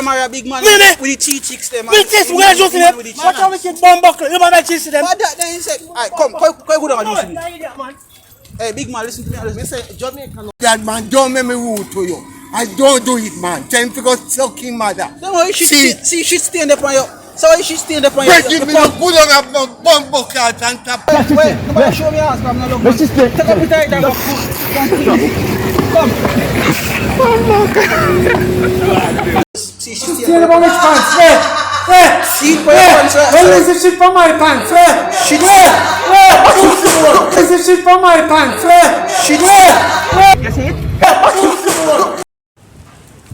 camera, big man. Really? With the cheat chicks them. With this, where you see them? What are we keep bomb buckle? You man that cheat them? But that then he said, alright, come go down and juice me. Hey, big man, listen to me. Listen, Jamaican. That man, don't make me rude to you. I don't do it, man. Tell him to go sucking mother. Then why she stand up on you? So why she stand up on you? Break it, me not put on a bomb buckle and tap. Wait, nobody show me ass, I'm not looking. Take up the tight and go. Come. See, she stand up on his pants. See, for your pants. Where is the shit for my pants? Shit. Is the shit for my pants? Shit. You see it?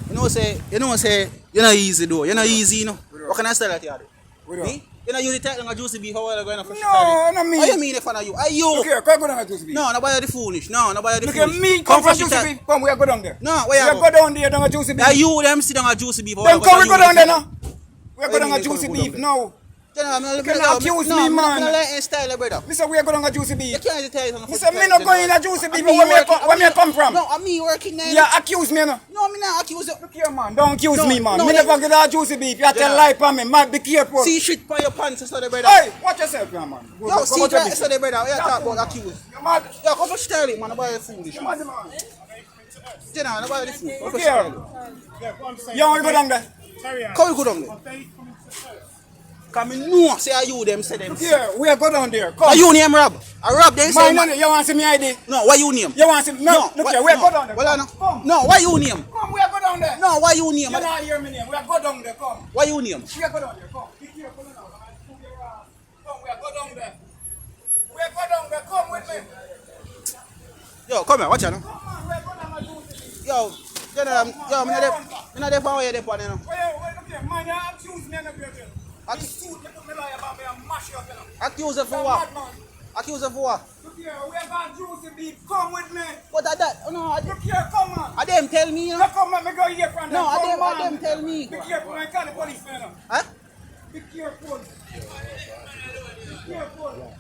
You know say, you're not easy though. You're not easy, you know. What can I say that you do? Me? You know, you the type of juicy beef, how are you going to fresh? No, not me. What do you mean if I know you? Are you? Okay, come go down to juicy beef. No, nobody the foolish. No, nobody the Look foolish. at me, come from juicy beef. Come, we are go down there. No, where you go down there, down a juicy beef. Are you them sit down a juicy beef? Then come we go down there now. We are go down a juicy beef now. You cannot accuse me, man. No, like style, brother. Listen, we are going to juicy beef. You can't tell me. Listen, me not going in a juicy beef. Where me come from? No, I'm me working there. Yeah, accuse me now. No, me not accuse you. Look here, man. Don't accuse me, man. Me never get a juicy beef. You tell lie for me. Man, be careful. See shit by your pants, so the brother. Hey, watch yourself, man. Yo, see that, so the brother. You talk about accuse. You're mad. Yo, come for style it, man. Nobody foolish. You're mad, man. You know, nobody foolish. Come for Here. style it. You want to go down there? Come we go down there. Come in, no, say are you them, say them. Here, we are go down there. Come. Are you name Rob? I Rob, they say. Man, you want to see me ID? No, why you name? You want to see? No, look here, we are go down there. Well, Come. no, why you name? Come, we are go down there. No, why you name? You not hear me name. We are go down there. Come. Why you name? We are go down there. Come. Be careful now. Come, we are go down there. We are go down there. Come with me. Yo, come here, watch out now. Come on, we are go down there. Yo, I'm not there for where you're there, you know. Wait, look here, man, you accuse me and everything. Accuse her for what? Accuse her for what? Look here, we are going to juicy beef. Come with me. What that? No, look here, come on. I them tell me, you know. Look, come on, me go here from No, there. I them tell me. Be careful, I call the police man. Huh? Be careful. Be careful.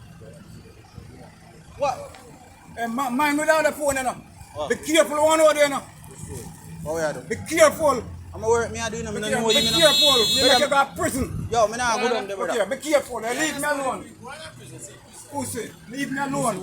What? Hey, man, without the phone, you know. Be careful, one over there, you know. Oh, yeah, be careful. I'm going to work me and do it. Be careful. Me make you go to prison. Yo, me not go down there, brother. Be careful. Leave me alone. Pussy, leave me alone.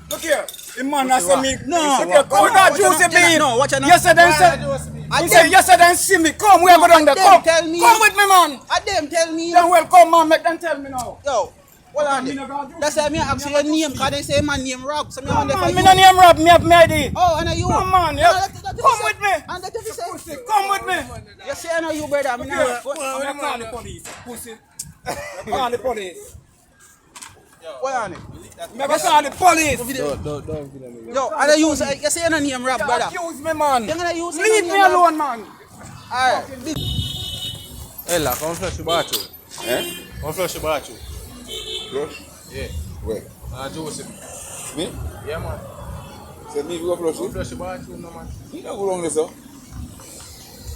Look here. The man has said me. No. Look here. Come down, juicy beef. No, watch out now. Yesterday see me. Come, we are going down there. Come. Tell me. Come with me, man. I them tell me. Then well, come, man. Make them tell me now. Yo. What are they? That's why I ask you your name, because they say my name Rob. So come on, me no name Rob, me have my ID. Oh, and you? Come on, yeah. Come with me. And that is say, come with me. You say I know you, brother. I'm not. I'm call the police. Pussy. Call the police. What are they? Never call the police. Don't. Yo, and you say your name Rob, brother. Accuse me, man. Leave me alone, man. Alright. Ella, come flush the bathroom. Eh? Come flush the bathroom. Flush? Yeah. Where? Joseph. Me? Yeah, man. Say me go flush Go it? flush the bathroom, no, man. You don't go wrong there, sir.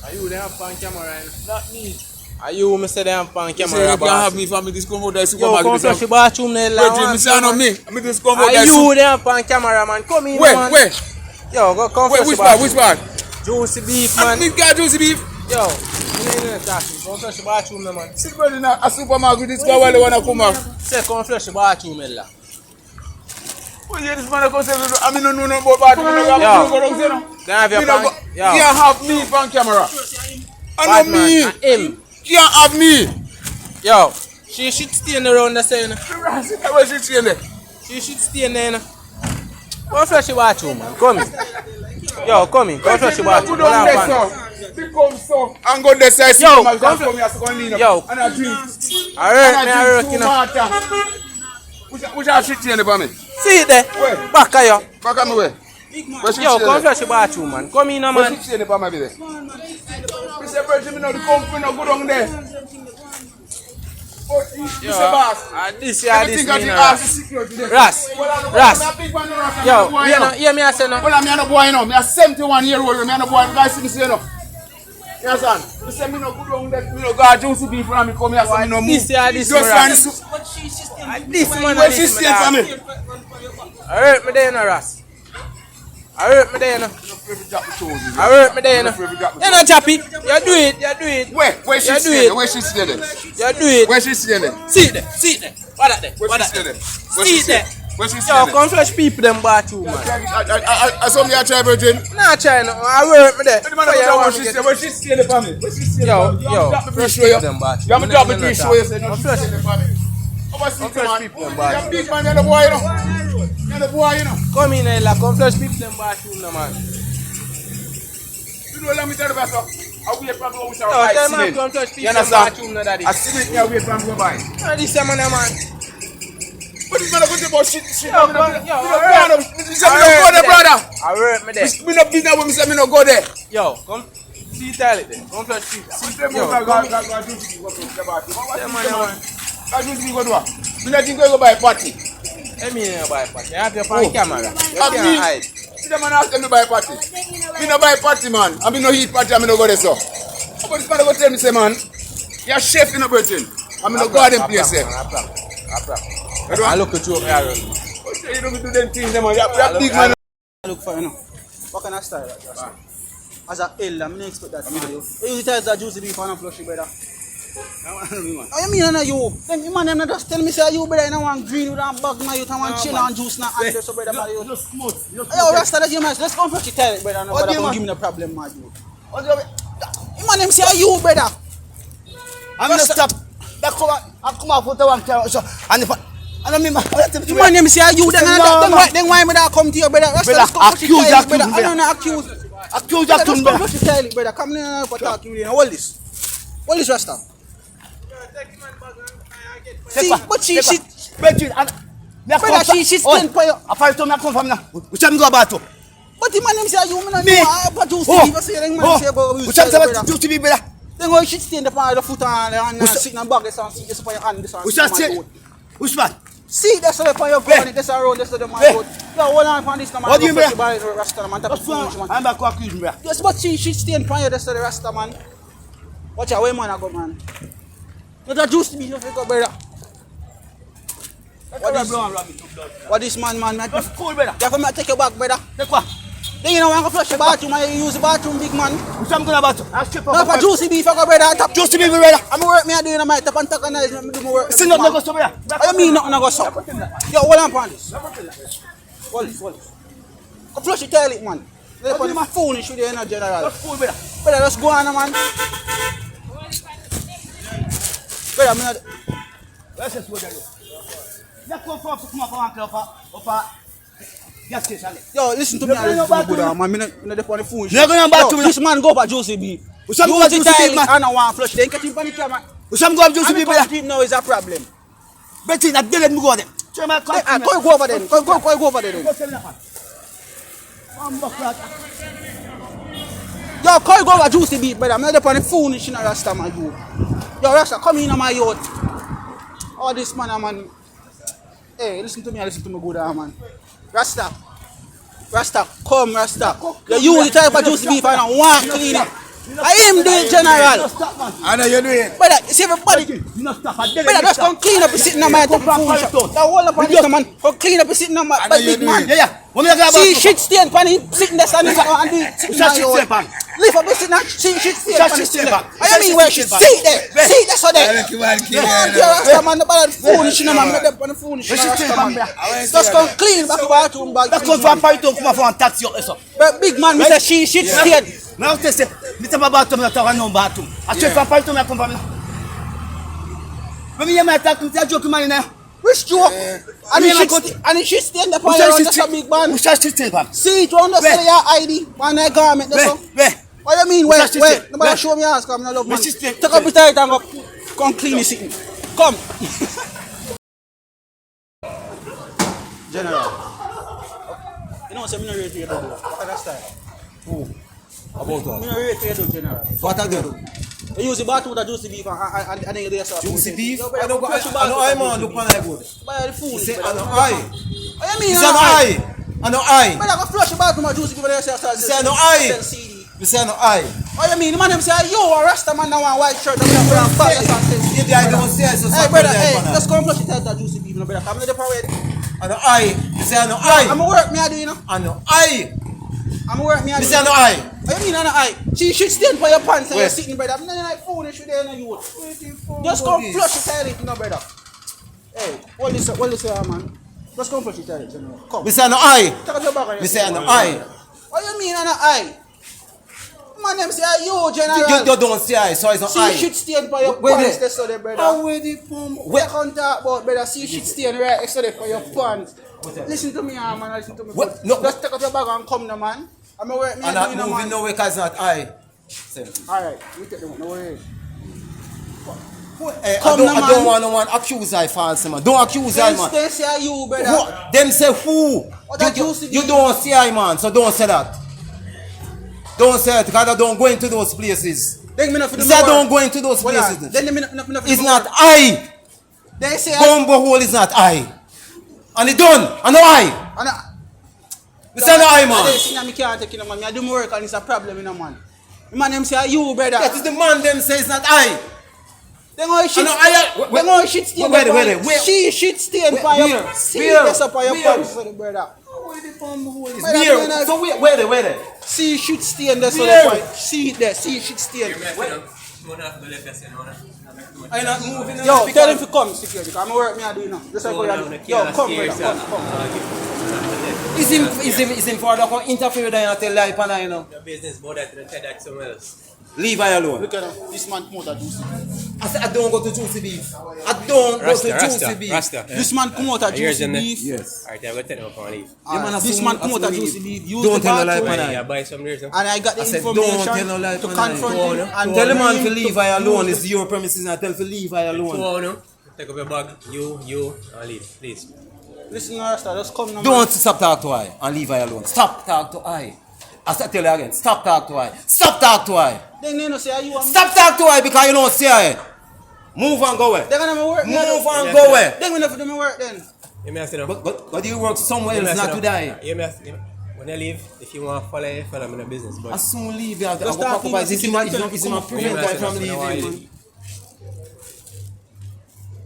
Are you there on camera? Not me. Are you, Mr. There on camera? You say you can't have me for me to come out there supermarket. Yo, come flush the bathroom, Ella. Wait, Mr. Not me. I'm just come out there. Are you there on camera, man? Come in, man. Where? Yo, go come flush the Which bathroom. part? Juicy beef, man. This guy juicy beef. Yo, come flush the bathroom, man. See, brother, in a supermarket, this guy while they want to come out. Say, come flush the bathroom, Ella. Well, yeah, this man come say, I mean, no about bathroom. You can't have me on camera. I know me. Him. Can't have me. Yo, she should stay around the same. Where she stay there? She should stay there. Come flush the bathroom, man. Come in. Yo, come in. Come flush the bathroom. Become so. And go there, say, yo, come here. Yo. And I drink. I drink Which are shit here for me? See it there. Where? Back at you. Back at me where? Yo, come flush the bathroom, man. Come in, man. Where shit here for me there? Mr. Virgin, me know the company no go down there. Yo, this year, this mean Ras. Yo, hear me I say no. Well, I'm not a boy, no. I'm a 71-year-old. I'm not a boy. Guys, see me say no. You understand? You say me no good on that. Me no got juicy beef for me come here, so me no move. This year, this Ras. This man, where she stay for me? Alright, me there, no Ras. I hurt me there, you know. I hurt me there, you know. You're not happy. You do it. Where she standing? Where she standing? You do it. Where she standing? See it there. What that there? Where she standing? See it there. Where she Yo, standing? come flash people them bathroom, man. I saw me a try, virgin. Nah, China. I hurt me there. Where she standing for me? Where she standing? Yo, flash people them bathroom. You have to drop the three show you say no. Flash Flash people them bathroom. You're big man, you're the boy, you know. You're the boy, you know. Come in here, come flash people them bathroom, no, man. You know, let me tell you about something. I wait for go with Yo, tell man come flash people them bathroom, no, daddy. I see it here, wait for go by. This man, man. But this man, go about shit. Yo, I hurt me there. Me no business when me say me no go there. Yo, come see toilet there. Come flash people. Yo, Me not think go buy a party. I mean, you buy a party. You have to find camera. You can't hide. See them man ask them to buy a party. Me no buy a party, man. I me no eat party. I me no go there so. But this man go tell me say, man, you're chef in a virgin. I me no go at them place there. I look at you, Aaron. You don't do them things, man. You're big man. Look for you know. What kind of style that just? As a L, I'm not expect that from you. You tell that juicy beef and flushy brother. Oh, you mean I know you? Then you man them just tell me say you brother you want green with and bug now you want chill and juice now and so brother man you. Just smooth. Yo, Rasta that you man. Let's come flush it tell brother no brother don't give me no problem man you. You man them say you brother. I'm gonna stop. That come out for the one so and if I don't mean you man them say you then why me that come to you brother? Rasta let's come flush it tell brother. I don't know accuse. accuse that to come flush it tell brother. Come in for talk you hold this. Hold this Rasta. See, but she brother, she stand for you. I find to me come from now. Which I'm go about to. But the man them say you me no Me? know but you see even say the man say about you. Which I'm about to be brother. Then why she stand up on the foot and sit in bag this and sit just for your hand this and Which I say? Which one? see that's the for your gun this around this the man road. Yo hold on for this man. What do you mean? Rasta man tap foolish man. I'm back to accuse me. Yes but she stand for you this the Rasta man. Watch out where man I go man. You that juice me you go brother. What this man That's cool brother. you have to take your back brother. Take what? Then you know when I go flush the bathroom and you use the bathroom big man. Which I'm going about to. I'll strip No for juicy beef I go brother top. Juicy beef brother. I'm work me I do in my top and antagonize me do my work. See nothing go somewhere. I mean nothing I go so. Yo hold on for this. Hold this. Go flush the toilet man. Let put my phone and shoot you in a general. That's cool brother. Brother let's go on man. Brother I'm not. Let's just go there. Let's go for come up gas station. Yo, listen to me. I'm not the funny phone. You're going back to me. This man go for Josie B. Which I'm going to Juicy beef man. I don't want flush. Then catch him on the camera. Which I'm going to Juicy beef brother. Now is a problem. Betty, that let me go there. Show me Go over there. Go over there. Yo, go over Juicy B, brother. I'm not the funny phone. She not Rasta my dude. Yo, Rasta, come in on my yacht. All this man. Hey, listen to me good man. Rasta, come Rasta. You use the type of juice beef and I want clean it. I am the general. I know you do it. Brother, see everybody. Brother, just come clean up and sitting on my top phone. That whole up on this man. Come clean up and sitting on my big man. Yeah. See shit stain pan sitting there and sitting on your own. Lift up and sitting and see shit stain pan. I mean where she sit there. See that's how there. Rasta man, the bad foolish man. I'm not the foolish man. Just come clean back to bathroom bag. That's come from Python, come from taxi up so. But big man, me say she shit stain. Now te say, me te bathroom na tawa no bathroom. I check from Python me come from. When me attack me joke man na. Which joke? And she stand up on your own, that's a big man. Which shit still man? See, you understand your ID on that garment, that's all. What you mean, wait, nobody show me ass, come, I love man. Take up the tight and come clean the sitting. Come. General. You know what I'm saying, I'm not what that style? Who? About what? I'm not ready to do, General. What I do? You use the bathroom with a juicy beef and then you do yourself. Juicy beef? I know I man look on I good. Buy the food. I know I. What you mean? I know I. But I go flush the bathroom with juicy beef and yourself. Say I know I. You say I know I. What you mean? The man them say you a Rasta man now a white shirt and a brown bag. If I don't say so. Hey brother, hey, let's go and flush it out that juicy beef, no brother. Come to the parade. I know I. You say I know I. I'm a work me I do, you know. I know I. I'm working me. Me say no eye. What you mean on the eye? She should stand for your pants and Where? you're sitting, brother. I'm not like foolish with there, no youth. Just come flush the toilet, you know, brother. Hey, what you say, man? Just come flush the toilet, you know. Come. Me say no eye. Take out your bag. Me say no eye. What you mean on the eye? Man, them say you, general. You don't see eye, so it's no eye. See, you should stand for your Where pants, the- that's so there, brother. How where the pump? We can't talk about, brother. See, you should stand right next to there for your pants. Listen to me, man. Listen to me. What? No. Just take out your bag and come, now, man. I'm going to work me I'm and not do, you know, moving man. nowhere because it's not eye. Alright, we take them, no worry. Hey, Come I now, don't man. want no one accuse I false, man. Don't accuse I, man. They say you, brother. What? Them say who? that You, juicy you beef. don't see I, man, so don't say that. Don't say it because I don't go into those places. Then me not for You do say I my don't work. go into those Hold on. places. Then me not for It's do my not work. I. They say Bumbo hole is not I. And it done. And no I. Me say no I, They man. say me can't take it, man. I do my work and it's a problem, you know, man. The man them say you, brother. That is the man them say it's not I. Then all shit. I know, Then all shit stand wait, up wait, on- wait. She shit stand Where- by your. where? See Where? this up on your Where? pants for the brother. Where the bumbo hole is? Where? Where? So where there? See shit stand there so Where? the point. See it there. See shit stand. I'm not moving. Yo, tell him to come, security. I'm work me I do now. Just like how you do. Yo, come, brother. Come. Is him for the interfere with and tell lie upon you know. Your business more that than tell that somewhere else. Leave her alone. Look at him. This man come out of juicy. I said I don't go to juicy beef. I don't go to juicy beef. Rasta. This man come out of juicy beef. Yes. Alright, I'm going to tell him to leave. This man come out of juicy beef. Use Don't the tell no lie, bathroom. man. Yeah, buy some there, sir. And I got the I said, information don't tell no lie, to man. confront him. And Tell the man bring to him leave her alone. It's your premises and I tell him to leave her alone. No. Take up your bag. You, and leave, please. Listen, Rasta, just come now. Don't stop talk to her and leave her alone. Stop talk to her. I said tell her again. Stop talk to her. Stop talk to her. Then you know say you want me. Stop talk to her because you don't see her. Move and go away. They're gonna work. Move and go away. Then we never do my work then. You may have to But you work somewhere else not to die. You may have to, when you leave, if you want to follow me in the business. I But soon leave. I Just go start pack up. This is my feeling prevent her from You know leaving. why? Man.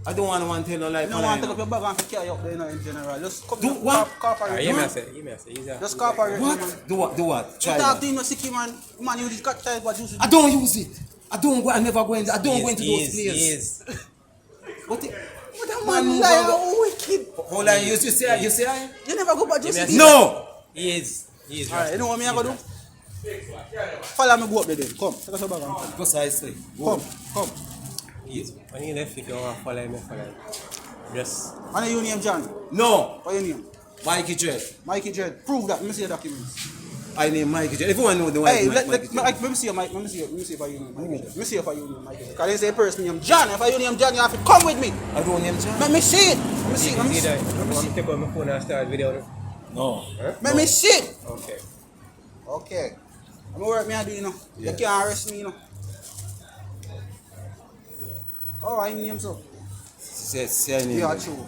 I don't want to tell no lie. You don't want to take up your bag and carry up there, you know, in general. Just come Do to what? corporate. you may have to, easier. Just corporate, man. What? Do what? Do what? Try You talk to that. him, you sicky man. Man, you just got time for juicy. I don't use it. I don't go. I never go in. I don't go into those places. Yes. What that Man, man move lie, on. how wicked. Hold on. You see? You see? You never go for juicy. No. Yes. Alright, you know what me I go do? Follow me go up there then. Come, take us a bag and come. Precisely. Come. Yes. When you left, if you want to follow me. Just. And your name John? No. What your name? Mikey Dread. Mikey Dread. Prove that. Let me see your documents. I name Mikey Dread. If you want to know the why Hey, Mikey let me see your mic. Let me see if I you name Mikey Dread. Let me see if I you name Mikey Dread. Because they say person name John. If I you name John, you have to come with me. I don't name John. Let me see it. Let me see it. Let me see it. You want me to take out my phone and start video? No. Let me see it. Okay. Okay. I'm gonna work me I do, you know. Yeah. You can't arrest me, you know. Oh, I name so. Say I name. Yeah, him. true.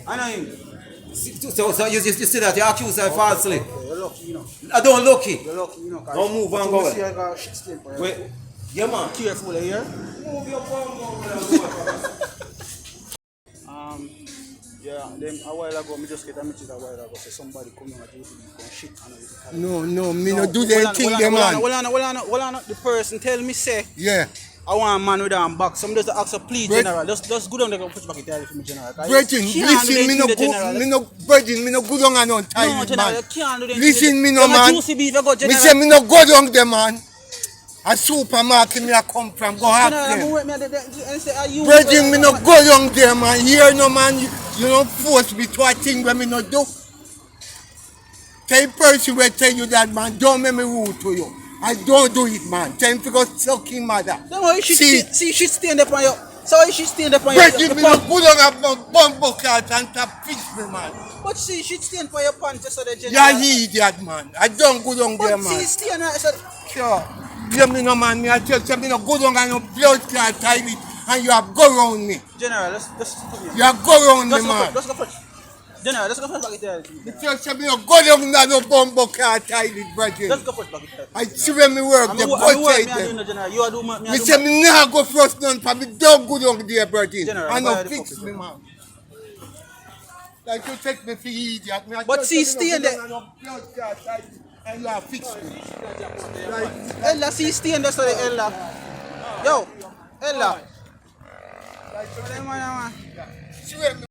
I know him. So you see that you accuse her falsely. Okay, you're lucky, you know. I don't lucky. You're lucky, you know. Don't move and go. See, I got shit stain for you. Wait. Yeah, man. Careful here. Move your phone over. Yeah, then a while ago, me just get a message a while ago. So somebody come on and do shit. No, me no do that thing, them man. Hold on, the person tell me say, Yeah. I want a man with a back. Some just ask a please, Bret- general. Just go down there and push back it for me, general. Virgin, listen, me no go down and No, untie general, man. you can't do that. Listen, me no Them a man. juicy beef, you go, Me general. say me no go down there, man. A supermarket me a come from, go have General, I'm them. work me at the and say, are you? Virgin, me no go down there, man. Here no man, you don't force me to a thing where me no do. Tell person will tell you that, man, don't make me rude to you. I don't do it, man. Tell him to go suck him mother. Then why you should See. see, she stand up on your. So why she stand up on your. Virgin, me no go down and bumbo cat and tap fish me, man. But see, she stand for your pants just so the general. Yeah, he idiot, man. I don't go down there, But man. see, stand right. So Sure. Yeah, me no man, me I tell you, me no go down and no blood clot tie it and you have go round me. general, let's come here. You have go round me, Let's go man. first. Let's go first. General, let's go first back it there. Me tell you, me no go down and no bumbo clot tie it, brother. Let's go first back it there. I see when me work, the I'm both work say me and doing them. the general. You are doing me. Me say me nah go first none, for me don't go down there, brother. General, I no buy the fix fuck me, man. Like you take me for idiot. Me I But tell see, you, stay me no there. go down and no blood clot tie it and you are fixed me. Ella, see stain there, so the Ella. Yo, Ella. She went